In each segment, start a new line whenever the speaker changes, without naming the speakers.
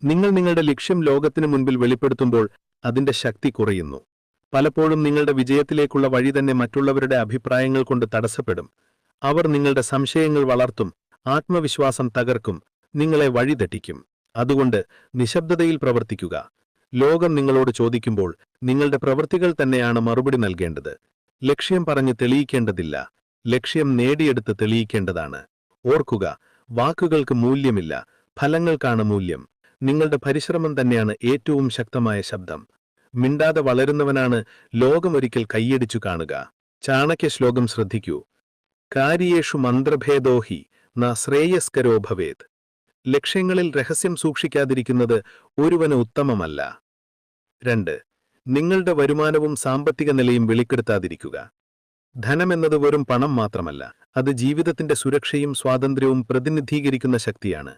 നിങ്ങൾ നിങ്ങളുടെ ലക്ഷ്യം ലോകത്തിനു മുൻപിൽ വെളിപ്പെടുത്തുമ്പോൾ അതിന്റെ ശക്തി കുറയുന്നു. പലപ്പോഴും നിങ്ങളുടെ വിജയത്തിലേക്കുള്ള വഴി തന്നെ മറ്റുള്ളവരുടെ അഭിപ്രായങ്ങൾ കൊണ്ട് തടസ്സപ്പെടും. അവർ നിങ്ങളുടെ സംശയങ്ങൾ വളർത്തും, ആത്മവിശ്വാസം തകർക്കും, നിങ്ങളെ വഴിതെറ്റിക്കും. അതുകൊണ്ട് നിശബ്ദതയിൽ പ്രവർത്തിക്കുക. ലോകം നിങ്ങളോട് ചോദിക്കുമ്പോൾ നിങ്ങളുടെ പ്രവൃത്തികൾ തന്നെയാണ് മറുപടി നൽകേണ്ടത്. ലക്ഷ്യം പറഞ്ഞ് തെളിയിക്കേണ്ടതില്ല, ലക്ഷ്യം നേടിയെടുത്ത് തെളിയിക്കേണ്ടതാണ്. ഓർക്കുക, വാക്കുകൾക്ക് മൂല്യമില്ല, ഫലങ്ങൾക്കാണ് മൂല്യം. നിങ്ങളുടെ പരിശ്രമം തന്നെയാണ് ഏറ്റവും ശക്തമായ ശബ്ദം. മിണ്ടാതെ വളരുന്നവനാണ് ലോകമൊരിക്കൽ കൈയടിച്ചു കാണുക. ചാണക്യ ശ്ലോകം ശ്രദ്ധിക്കൂ. കാര്യേഷു മന്ത്രഭേദോ ഹി ന ശ്രേയസ്കരോ ഭവേത്. ലക്ഷ്യങ്ങളിൽ രഹസ്യം സൂക്ഷിക്കാതിരിക്കുന്നത് ഒരുവന് ഉത്തമമല്ല. 2. നിങ്ങളുടെ വരുമാനവും സാമ്പത്തിക നിലയും വെളിപ്പെടുത്താതിരിക്കുക. ധനമെന്നത് വെറും പണം മാത്രമല്ല, അത് ജീവിതത്തിന്റെ സുരക്ഷയും സ്വാതന്ത്ര്യവും പ്രതിനിധീകരിക്കുന്ന ശക്തിയാണ്.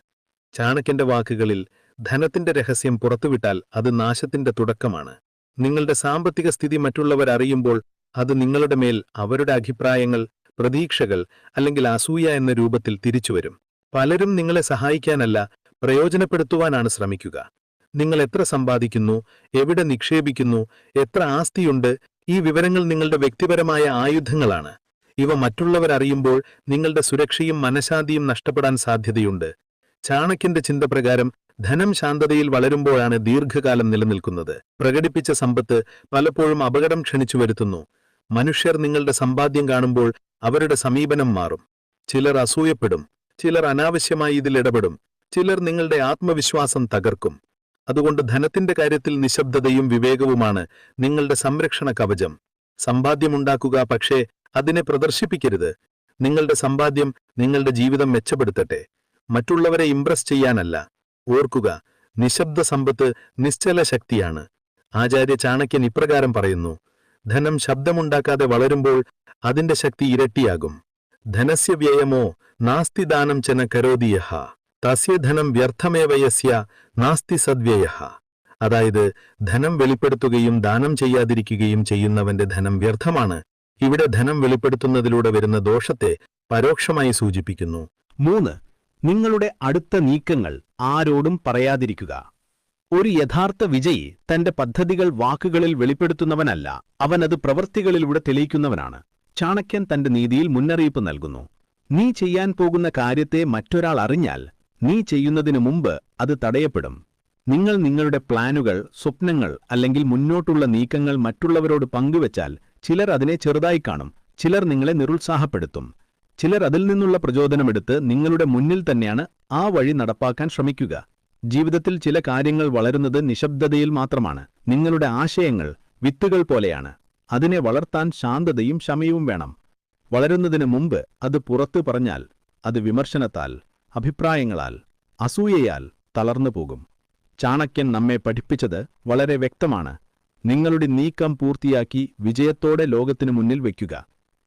ചാണക്യന്റെ വാക്കുകളിൽ, ധനത്തിന്റെ രഹസ്യം പുറത്തുവിട്ടാൽ അത് നാശത്തിന്റെ തുടക്കമാണ്. നിങ്ങളുടെ സാമ്പത്തിക സ്ഥിതി മറ്റുള്ളവർ അറിയുമ്പോൾ അത് നിങ്ങളുടെ മേൽ അവരുടെ അഭിപ്രായങ്ങൾ, പ്രതീക്ഷകൾ അല്ലെങ്കിൽ അസൂയ എന്ന രൂപത്തിൽ തിരിച്ചുവരും. പലരും നിങ്ങളെ സഹായിക്കാനല്ല, പ്രയോജനപ്പെടുത്തുവാനാണ് ശ്രമിക്കുക. നിങ്ങൾ എത്ര സമ്പാദിക്കുന്നു, എവിടെ നിക്ഷേപിക്കുന്നു, എത്ര ആസ്തിയുണ്ട്, ഈ വിവരങ്ങൾ നിങ്ങളുടെ വ്യക്തിപരമായ ആയുധങ്ങളാണ്. ഇവ മറ്റുള്ളവർ അറിയുമ്പോൾ നിങ്ങളുടെ സുരക്ഷയും മനഃശാന്തിയും നഷ്ടപ്പെടാൻ സാധ്യതയുണ്ട്. ചാണക്യന്റെ ചിന്ത പ്രകാരം ധനം ശാന്തതയിൽ വളരുമ്പോഴാണ് ദീർഘകാലം നിലനിൽക്കുന്നത്. പ്രകടിപ്പിച്ച സമ്പത്ത് പലപ്പോഴും അപകടം ക്ഷണിച്ചു വരുത്തുന്നു. മനുഷ്യർ നിങ്ങളുടെ സമ്പാദ്യം കാണുമ്പോൾ അവരുടെ സമീപനം മാറും. ചിലർ അസൂയപ്പെടും, ചിലർ അനാവശ്യമായി ഇതിൽ ഇടപെടും, ചിലർ നിങ്ങളുടെ ആത്മവിശ്വാസം തകർക്കും. അതുകൊണ്ട് ധനത്തിന്റെ കാര്യത്തിൽ നിശബ്ദതയും വിവേകവുമാണ് നിങ്ങളുടെ സംരക്ഷണ കവചം. സമ്പാദ്യമുണ്ടാക്കുക, പക്ഷേ അതിനെ പ്രദർശിപ്പിക്കരുത്. നിങ്ങളുടെ സമ്പാദ്യം നിങ്ങളുടെ ജീവിതം മെച്ചപ്പെടുത്തട്ടെ, മറ്റുള്ളവരെ ഇംപ്രസ് ചെയ്യാനല്ല. ഓർക്കുക, നിശബ്ദ സമ്പത്ത് നിശ്ചല ശക്തിയാണ്. ആചാര്യ ചാണക്യൻ ഇപ്രകാരം പറയുന്നു: ധനം ശബ്ദമുണ്ടാക്കാതെ വളരുമ്പോൾ അതിന്റെ ശക്തി ഇരട്ടിയാകും. ധനസ്യ വ്യയമോ നാസ്തി ദാനം ചന കരോതിയഹ തസ്യ ധനം വ്യർത്ഥമേവയസ്യ നാസ്തി സദ്വ്യയഃ. അതായത്, ധനം വെളിപ്പെടുത്തുകയും ദാനം ചെയ്യാതിരിക്കുകയും ചെയ്യുന്നവന്റെ ധനം വ്യർത്ഥമാണ്. ഇവിടെ ധനം വെളിപ്പെടുത്തുന്നതിലൂടെ വരുന്ന ദോഷത്തെ പരോക്ഷമായി സൂചിപ്പിക്കുന്നു.
3. നിങ്ങളുടെ അടുത്ത നീക്കങ്ങൾ ആരോടും പറയാതിരിക്കുക. ഒരു യഥാർത്ഥ വിജയി തന്റെ പദ്ധതികൾ വാക്കുകളിൽ വെളിപ്പെടുത്തുന്നവനല്ല, അവനത് പ്രവൃത്തികളിലൂടെ തെളിയിക്കുന്നവനാണ്. ചാണക്യൻ തന്റെ നീതിയിൽ മുന്നറിയിപ്പ് നൽകുന്നു: നീ ചെയ്യാൻ പോകുന്ന കാര്യത്തെ മറ്റൊരാൾ അറിഞ്ഞാൽ നീ ചെയ്യുന്നതിനു മുമ്പ് അത് തടയപ്പെടും. നിങ്ങൾ നിങ്ങളുടെ പ്ലാനുകൾ, സ്വപ്നങ്ങൾ അല്ലെങ്കിൽ മുന്നോട്ടുള്ള നീക്കങ്ങൾ മറ്റുള്ളവരോട് പങ്കുവച്ചാൽ ചിലർ അതിനെ ചെറുതായി കാണും, ചിലർ നിങ്ങളെ നിരുത്സാഹപ്പെടുത്തും, ചിലർ അതിൽ നിന്നുള്ള പ്രചോദനമെടുത്ത് നിങ്ങളുടെ മുന്നിൽ തന്നെയാണ് ആ വഴി നടപ്പാക്കാൻ ശ്രമിക്കുക. ജീവിതത്തിൽ ചില കാര്യങ്ങൾ വളരുന്നത് നിശബ്ദതയിൽ മാത്രമാണ്. നിങ്ങളുടെ ആശയങ്ങൾ വിത്തുകൾ പോലെയാണ്. അതിനെ വളർത്താൻ ശാന്തതയും ക്ഷമയും വേണം. വളരുന്നതിന് മുമ്പ് അത് പുറത്തു പറഞ്ഞാൽ അത് വിമർശനത്താൽ, അഭിപ്രായങ്ങളാൽ, അസൂയയാൽ തളർന്നു പോകും. ചാണക്യൻ നമ്മെ പഠിപ്പിച്ചത് വളരെ വ്യക്തമാണ്: നിങ്ങളുടെ നീക്കം പൂർത്തിയാക്കി വിജയത്തോടെ ലോകത്തിനു മുന്നിൽ വയ്ക്കുക.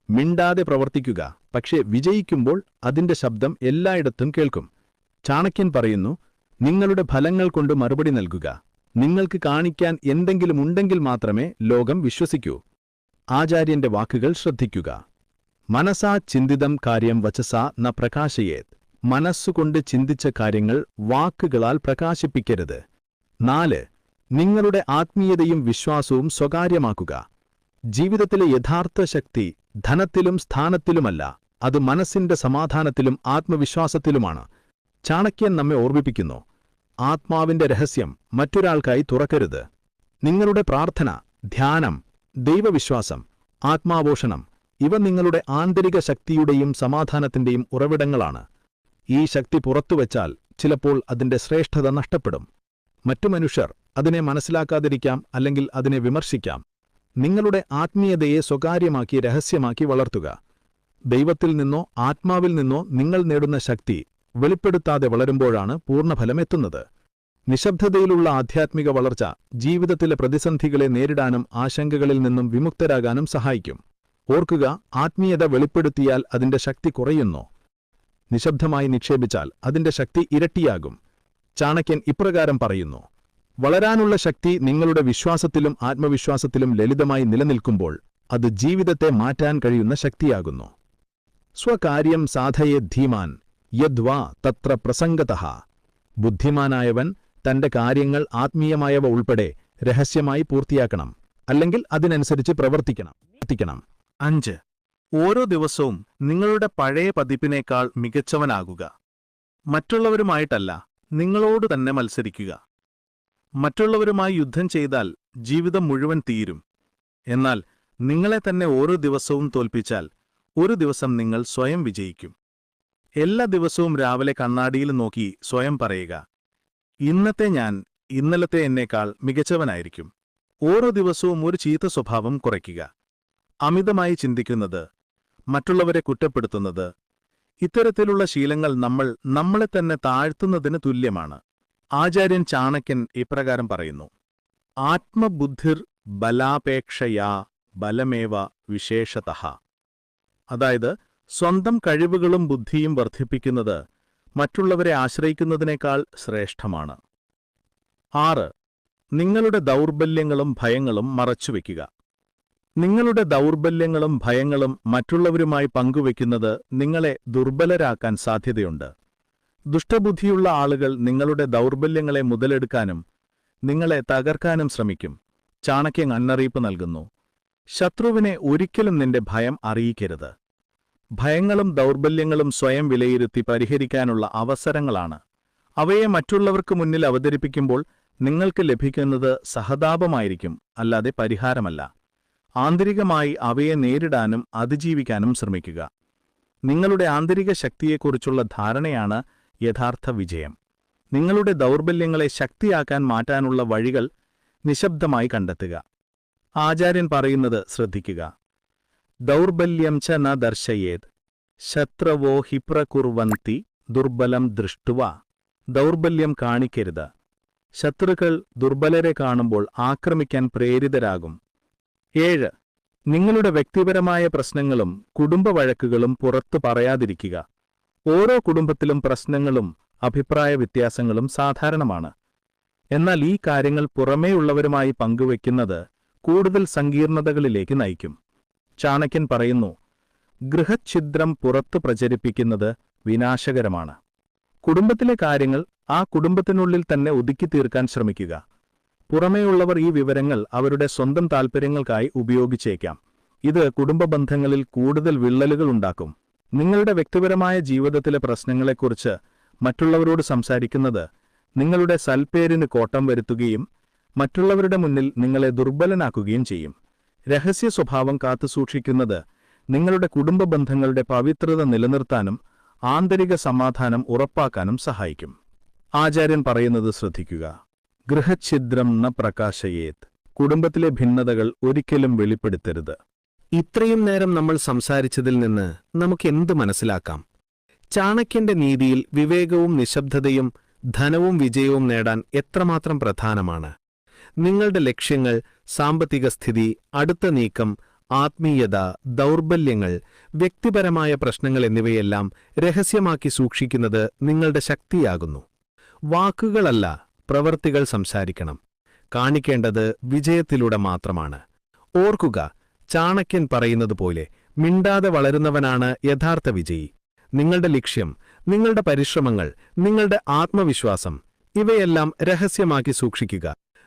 മിണ്ടാതെ പ്രവർത്തിക്കുക, പക്ഷേ വിജയിക്കുമ്പോൾ അതിന്റെ ശബ്ദം എല്ലായിടത്തും കേൾക്കും. ചാണക്യൻ പറയുന്നു: നിങ്ങളുടെ ഫലങ്ങൾ കൊണ്ട് മറുപടി നൽകുക. നിങ്ങൾക്ക് കാണിക്കാൻ എന്തെങ്കിലും ഉണ്ടെങ്കിൽ മാത്രമേ ലോകം വിശ്വസിക്കൂ. ആചാര്യന്റെ വാക്കുകൾ ശ്രദ്ധിക്കുക: മനസാ ചിന്തിതം കാര്യം വചസാ ന പ്രകാശയേത്. മനസ്സുകൊണ്ട് ചിന്തിച്ച കാര്യങ്ങൾ വാക്കുകളാൽ പ്രകാശിപ്പിക്കരുത്. 4. നിങ്ങളുടെ ആത്മീയതയും വിശ്വാസവും സ്വകാര്യമാക്കുക. ജീവിതത്തിലെ യഥാർത്ഥ ശക്തി ധനത്തിലും സ്ഥാനത്തിലുമല്ല, അത് മനസ്സിന്റെ സമാധാനത്തിലും ആത്മവിശ്വാസത്തിലുമാണ്. ചാണക്യൻ നമ്മെ ഓർമ്മിപ്പിക്കുന്നു: ആത്മാവിന്റെ രഹസ്യം മറ്റൊരാൾക്കായി തുറക്കരുത്. നിങ്ങളുടെ പ്രാർത്ഥന, ധ്യാനം, ദൈവവിശ്വാസം, ആത്മാപോഷണം ഇവ നിങ്ങളുടെ ആന്തരിക ശക്തിയുടെയും സമാധാനത്തിന്റെയും ഉറവിടങ്ങളാണ്. ഈ ശക്തി പുറത്തുവച്ചാൽ ചിലപ്പോൾ അതിന്റെ ശ്രേഷ്ഠത നഷ്ടപ്പെടും. മറ്റു മനുഷ്യർ അതിനെ മനസ്സിലാക്കാതിരിക്കാം, അല്ലെങ്കിൽ അതിനെ വിമർശിക്കാം. നിങ്ങളുടെ ആത്മീയതയെ സ്വകാര്യമാക്കി രഹസ്യമാക്കി വളർത്തുക. ദൈവത്തിൽ നിന്നോ ആത്മാവിൽ നിന്നോ നിങ്ങൾ നേടുന്ന ശക്തി വെളിപ്പെടുത്താതെ വളരുമ്പോഴാണ് പൂർണ്ണഫലമെത്തുന്നത്. നിശബ്ദതയിലുള്ള ആധ്യാത്മിക വളർച്ച ജീവിതത്തിലെ പ്രതിസന്ധികളെ നേരിടാനും ആശങ്കകളിൽ നിന്നും വിമുക്തരാകാനും സഹായിക്കും. ഓർക്കുക, ആത്മീയത വെളിപ്പെടുത്തിയാൽ അതിന്റെ ശക്തി കുറയുന്നു. നിശബ്ദമായി നിക്ഷേപിച്ചാൽ അതിന്റെ ശക്തി ഇരട്ടിയാകും. ചാണക്യൻ ഇപ്രകാരം പറയുന്നു: വളരാനുള്ള ശക്തി നിങ്ങളുടെ വിശ്വാസത്തിലും ആത്മവിശ്വാസത്തിലും ലളിതമായി നിലനിൽക്കുമ്പോൾ അത് ജീവിതത്തെ മാറ്റാൻ കഴിയുന്ന ശക്തിയാകുന്നു. സ്വകാര്യം സാധയേ ധീമാൻ യദ്വാ തത്ര പ്രസംഗതഃ. ബുദ്ധിമാനായവൻ തന്റെ കാര്യങ്ങൾ ആത്മീയമായവ ഉൾപ്പെടെ രഹസ്യമായി പൂർത്തിയാക്കണം, അല്ലെങ്കിൽ അതിനനുസരിച്ച് പ്രവർത്തിക്കണം.
5. ഓരോ ദിവസവും നിങ്ങളുടെ പഴയ പതിപ്പിനേക്കാൾ മികച്ചവനാകുക. മറ്റുള്ളവരുമായിട്ടല്ല, നിങ്ങളോട് തന്നെ മത്സരിക്കുക. മറ്റുള്ളവരുമായി യുദ്ധം ചെയ്താൽ ജീവിതം മുഴുവൻ തീരും. എന്നാൽ നിങ്ങളെ തന്നെ ഓരോ ദിവസവും തോൽപ്പിച്ചാൽ ഒരു ദിവസം നിങ്ങൾ സ്വയം വിജയിക്കും. എല്ലാ ദിവസവും രാവിലെ കണ്ണാടിയിൽ നോക്കി സ്വയം പറയുക, ഇന്നത്തെ ഞാൻ ഇന്നലത്തെ എന്നേക്കാൾ മികച്ചവനായിരിക്കും. ഓരോ ദിവസവും ഒരു ചീത്ത സ്വഭാവം കുറയ്ക്കുക. അമിതമായി ചിന്തിക്കുന്നത്, മറ്റുള്ളവരെ കുറ്റപ്പെടുത്തുന്നത്, ഇത്തരത്തിലുള്ള ശീലങ്ങൾ നമ്മളെ തന്നെ താഴ്ത്തുന്നതിന് തുല്യമാണ്. ആചാര്യൻ ചാണക്യൻ ഇപ്രകാരം പറയുന്നു, ആത്മബുദ്ധിർ ബലാപേക്ഷയാ ബലമേവ വിശേഷതഃ. അതായത്, സ്വന്തം കഴിവുകളും ബുദ്ധിയും വർദ്ധിപ്പിക്കുന്നത് മറ്റുള്ളവരെ ആശ്രയിക്കുന്നതിനേക്കാൾ ശ്രേഷ്ഠമാണ്. 6. നിങ്ങളുടെ ദൗർബല്യങ്ങളും ഭയങ്ങളും മറച്ചുവെക്കുക. നിങ്ങളുടെ ദൗർബല്യങ്ങളും ഭയങ്ങളും മറ്റുള്ളവരുമായി പങ്കുവെക്കുന്നത് നിങ്ങളെ ദുർബലരാക്കാൻ സാധ്യതയുണ്ട്. ദുഷ്ടബുദ്ധിയുള്ള ആളുകൾ നിങ്ങളുടെ ദൗർബല്യങ്ങളെ മുതലെടുക്കാനും നിങ്ങളെ തകർക്കാനും ശ്രമിക്കും. ചാണക്യൻ മുന്നറിയിപ്പ് നൽകുന്നു, ശത്രുവിനെ ഒരിക്കലും നിന്റെ ഭയം അറിയിക്കരുത്. ഭയങ്ങളും ദൗർബല്യങ്ങളും സ്വയം വിലയിരുത്തി പരിഹരിക്കാനുള്ള അവസരങ്ങളാണ്. അവയെ മറ്റുള്ളവർക്ക് മുന്നിൽ അവതരിപ്പിക്കുമ്പോൾ നിങ്ങൾക്ക് ലഭിക്കുന്നത് സഹതാപമായിരിക്കും, അല്ലാതെ പരിഹാരമല്ല. ആന്തരികമായി അവയെ നേരിടാനും അതിജീവിക്കാനും ശ്രമിക്കുക. നിങ്ങളുടെ ആന്തരിക ശക്തിയെക്കുറിച്ചുള്ള ധാരണയാണ് യഥാർത്ഥ വിജയം. നിങ്ങളുടെ ദൗർബല്യങ്ങളെ ശക്തിയാക്കാൻ മാറ്റാനുള്ള വഴികൾ നിശബ്ദമായി കണ്ടെത്തുക. ആചാര്യൻ പറയുന്നത് ശ്രദ്ധിക്കുക, ദൗർബല്യം ച ന ദർശയേത് ശത്രവോ ഹി പ്രകുർവന്തി ദുർബലം ദൃഷ്ടുവ. ദൗർബല്യം കാണിക്കരുത്. ശത്രുക്കൾ ദുർബലരെ കാണുമ്പോൾ ആക്രമിക്കാൻ പ്രേരിതരാകും. 7. നിങ്ങളുടെ വ്യക്തിപരമായ പ്രശ്നങ്ങളും കുടുംബവഴക്കുകളും പുറത്തു പറയാതിരിക്കുക. ഓരോ കുടുംബത്തിലും പ്രശ്നങ്ങളും അഭിപ്രായ വ്യത്യാസങ്ങളും സാധാരണമാണ്. എന്നാൽ ഈ കാര്യങ്ങൾ പുറമേയുള്ളവരുമായി പങ്കുവെക്കുന്നത് കൂടുതൽ സങ്കീർണതകളിലേക്ക് നയിക്കും. ചാണക്യൻ പറയുന്നു, ഗൃഹഛിദ്രം പുറത്തു പ്രചരിപ്പിക്കുന്നത് വിനാശകരമാണ്. കുടുംബത്തിലെ കാര്യങ്ങൾ ആ കുടുംബത്തിനുള്ളിൽ തന്നെ ഒതുക്കി തീർക്കാൻ ശ്രമിക്കുക. പുറമേയുള്ളവർ ഈ വിവരങ്ങൾ അവരുടെ സ്വന്തം താൽപ്പര്യങ്ങൾക്കായി ഉപയോഗിച്ചേക്കാം. ഇത് കുടുംബ ബന്ധങ്ങളിൽ കൂടുതൽ വിള്ളലുകൾ ഉണ്ടാക്കും. നിങ്ങളുടെ വ്യക്തിപരമായ ജീവിതത്തിലെ പ്രശ്നങ്ങളെക്കുറിച്ച് മറ്റുള്ളവരോട് സംസാരിക്കുന്നത് നിങ്ങളുടെ സൽപ്പേരിന് കോട്ടം വരുത്തുകയും മറ്റുള്ളവരുടെ മുന്നിൽ നിങ്ങളെ ദുർബലനാക്കുകയും ചെയ്യും. രഹസ്യ സ്വഭാവം കാത്തുസൂക്ഷിക്കുന്നത് നിങ്ങളുടെ കുടുംബ ബന്ധങ്ങളുടെ പവിത്രത നിലനിർത്താനും ആന്തരിക സമാധാനം ഉറപ്പാക്കാനും സഹായിക്കും. ആചാര്യൻ പറയുന്നത് ശ്രദ്ധിക്കുക, ഗൃഹഛിദ്രം ന പ്രകാശയേത്. കുടുംബത്തിലെ ഭിന്നതകൾ ഒരിക്കലും വെളിപ്പെടുത്തരുത്.
ഇത്രയും നേരം നമ്മൾ സംസാരിച്ചതിൽ നിന്ന് നമുക്കെന്ത് മനസ്സിലാക്കാം? ചാണക്യന്റെ നീതിയിൽ വിവേകവും നിശബ്ദതയും ധനവും വിജയവും നേടാൻ എത്രമാത്രം പ്രധാനമാണ്. നിങ്ങളുടെ ലക്ഷ്യങ്ങൾ, സാമ്പത്തിക സ്ഥിതി, അടുത്ത നീക്കം, ആത്മീയത, ദൗർബല്യങ്ങൾ, വ്യക്തിപരമായ പ്രശ്നങ്ങൾ എന്നിവയെല്ലാം രഹസ്യമാക്കി സൂക്ഷിക്കുന്നത് നിങ്ങളുടെ ശക്തിയാകുന്നു. വാക്കുകളല്ല, പ്രവൃത്തികൾ സംസാരിക്കണം. കാണിക്കേണ്ടത് വിജയത്തിലൂടെ മാത്രമാണ്. ഓർക്കുക, ചാണക്യൻ പറയുന്നതുപോലെ മിണ്ടാതെ വളരുന്നവനാണ് യഥാർത്ഥ വിജയി. നിങ്ങളുടെ ലക്ഷ്യം, നിങ്ങളുടെ പരിശ്രമങ്ങൾ, നിങ്ങളുടെ ആത്മവിശ്വാസം ഇവയെല്ലാം രഹസ്യമാക്കി സൂക്ഷിക്കുക.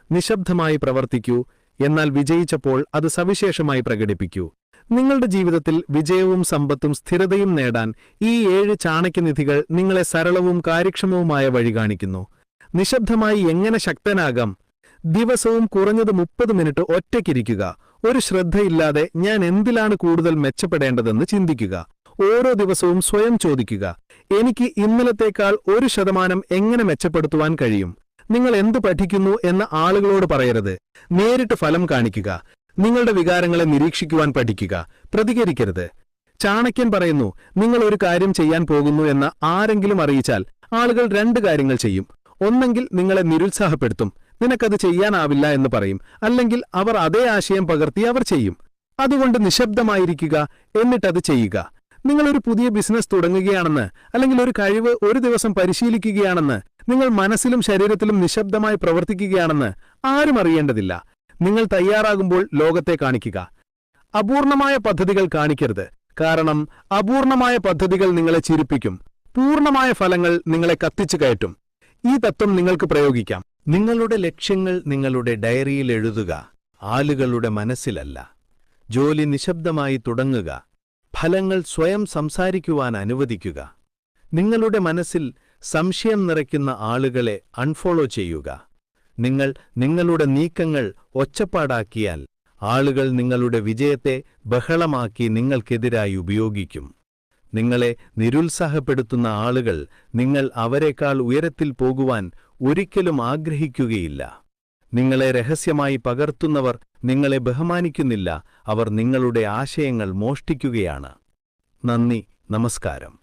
നിശബ്ദമായി പ്രവർത്തിക്കൂ, എന്നാൽ വിജയിച്ചപ്പോൾ അത് സവിശേഷമായി പ്രകടിപ്പിക്കൂ. നിങ്ങളുടെ ജീവിതത്തിൽ വിജയവും സമ്പത്തും സ്ഥിരതയും നേടാൻ ഈ 7 ചാണക്യനിധികൾ നിങ്ങളെ സരളവും കാര്യക്ഷമവുമായ വഴി കാണിക്കുന്നു. നിശബ്ദമായി എങ്ങനെ ശക്തനാകാം? ദിവസവും കുറഞ്ഞത് 30 മിനിറ്റ് ഒറ്റയ്ക്കിരിക്കുക. ഒരു ശ്രദ്ധയില്ലാതെ ഞാൻ എന്തിലാണ് കൂടുതൽ മെച്ചപ്പെടേണ്ടതെന്ന് ചിന്തിക്കുക. ഓരോ ദിവസവും സ്വയം ചോദിക്കുക, എനിക്ക് ഇന്നലത്തേക്കാൾ 1% എങ്ങനെ മെച്ചപ്പെടുത്തുവാൻ കഴിയും? നിങ്ങൾ എന്തു പഠിക്കുന്നു എന്ന് ആളുകളോട് പറയരുത്. നേരിട്ട് ഫലം കാണിക്കുക. നിങ്ങളുടെ വികാരങ്ങളെ നിരീക്ഷിക്കുവാൻ പഠിക്കുക. പ്രതികരിക്കരുത്. ചാണക്യൻ പറയുന്നു, നിങ്ങൾ ഒരു കാര്യം ചെയ്യാൻ പോകുന്നു എന്ന് ആരെങ്കിലും അറിയിച്ചാൽ ആളുകൾ 2 കാര്യങ്ങൾ ചെയ്യും. ഒന്നെങ്കിൽ നിങ്ങളെ നിരുത്സാഹപ്പെടുത്തും, നിനക്കത് ചെയ്യാനാവില്ല എന്ന് പറയും. അല്ലെങ്കിൽ അവർ അതേ ആശയം പകർത്തി അവർ ചെയ്യും. അതുകൊണ്ട് നിശബ്ദമായിരിക്കുക, എന്നിട്ടത് ചെയ്യുക. നിങ്ങളൊരു പുതിയ ബിസിനസ് തുടങ്ങുകയാണെന്ന്, അല്ലെങ്കിൽ ഒരു കഴിവ് ഒരു ദിവസം പരിശീലിക്കുകയാണെന്ന്, നിങ്ങൾ മനസ്സിലും ശരീരത്തിലും നിശബ്ദമായി പ്രവർത്തിക്കുകയാണെന്ന് ആരും അറിയേണ്ടതില്ല. നിങ്ങൾ തയ്യാറാകുമ്പോൾ ലോകത്തെ കാണിക്കുക. അപൂർണമായ പദ്ധതികൾ കാണിക്കരുത്. കാരണം അപൂർണമായ പദ്ധതികൾ നിങ്ങളെ ചിരിപ്പിക്കും. പൂർണ്ണമായ ഫലങ്ങൾ നിങ്ങളെ കത്തിച്ചു കയറ്റും. ഈ തത്വം നിങ്ങൾക്ക് പ്രയോഗിക്കാം.
നിങ്ങളുടെ ലക്ഷ്യങ്ങൾ നിങ്ങളുടെ ഡയറിയിൽ എഴുതുക, ആളുകളുടെ മനസ്സിലല്ല. ജോലി നിശബ്ദമായി തുടങ്ങുക, ഫലങ്ങൾ സ്വയം സംസാരിക്കുവാൻ അനുവദിക്കുക. നിങ്ങളുടെ മനസ്സിൽ സംശയം നിറയ്ക്കുന്ന ആളുകളെ അൺഫോളോ ചെയ്യുക. നിങ്ങൾ നിങ്ങളുടെ നീക്കങ്ങൾ ഒച്ചപ്പാടാക്കിയാൽ ആളുകൾ നിങ്ങളുടെ വിജയത്തെ ബഹളമാക്കി നിങ്ങൾക്കെതിരായി ഉപയോഗിക്കും. നിങ്ങളെ നിരുത്സാഹപ്പെടുത്തുന്ന ആളുകൾ നിങ്ങൾ അവരെക്കാൾ ഉയരത്തിൽ പോകുവാൻ ഒരിക്കലും ആഗ്രഹിക്കുകയില്ല. നിങ്ങളെ രഹസ്യമായി പകർത്തുന്നവർ നിങ്ങളെ ബഹുമാനിക്കുന്നില്ല, അവർ നിങ്ങളുടെ ആശയങ്ങൾ മോഷ്ടിക്കുകയാണ്. നന്ദി, നമസ്കാരം.